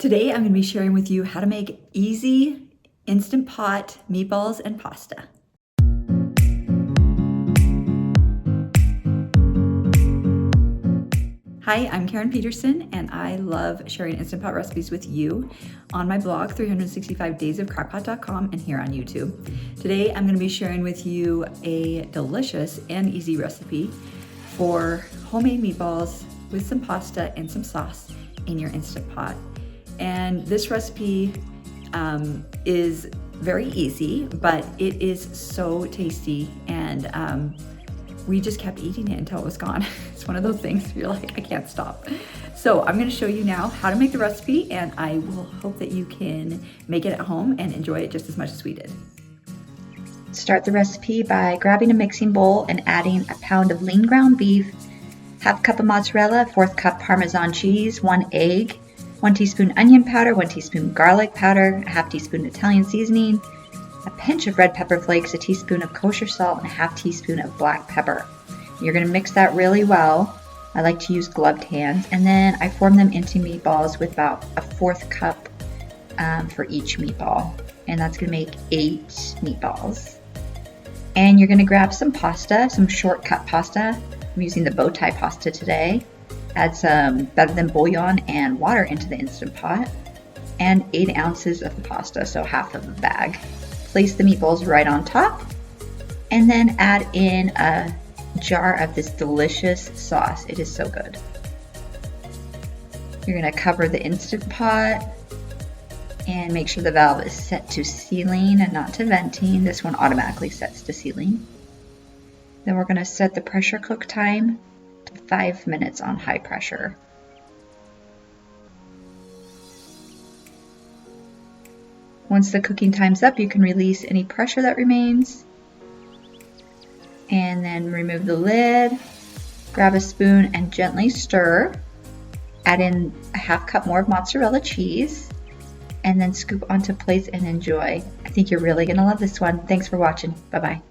Today I'm going to be sharing with you how to make easy Instant Pot meatballs and pasta. Hi, I'm Karen Peterson and I love sharing Instant Pot recipes with you on my blog 365daysofcrockpot.com and here on YouTube. Today I'm going to be sharing with you a delicious and easy recipe for homemade meatballs with some pasta and some sauce in your Instant Pot. And this recipe is very easy, but it is so tasty, and we just kept eating it until it was gone. It's one of those things where you're like, I can't stop. So I'm gonna show you now how to make the recipe, and I will hope that you can make it at home and enjoy it just as much as we did. Start the recipe by grabbing a mixing bowl and adding a pound of lean ground beef, half cup of mozzarella, 1/4 cup Parmesan cheese, 1 egg, 1 teaspoon onion powder, 1 teaspoon garlic powder, a 1/2 teaspoon Italian seasoning, a pinch of red pepper flakes, a teaspoon of kosher salt, and a 1/2 teaspoon of black pepper. You're going to mix that really well. I like to use gloved hands, and then I form them into meatballs with about a 1/4 cup for each meatball, and that's going to make 8 meatballs. And you're going to grab some pasta, some shortcut pasta. I'm using the bowtie pasta today. Add some better than bouillon and water into the Instant Pot, and 8 ounces of the pasta, so half of the bag. Place the meatballs right on top, and then add in a jar of this delicious sauce. It is so good. You're going to cover the Instant Pot and make sure the valve is set to sealing and not to venting. This one automatically sets to sealing. Then we're going to set the pressure cook time to 5 minutes on high pressure. Once the cooking time's up, you can release any pressure that remains, and then remove the lid, grab a spoon and gently stir, add in a 1/2 cup more of mozzarella cheese, and then scoop onto plates and enjoy. I think you're really gonna love this one. Thanks for watching. Bye-bye.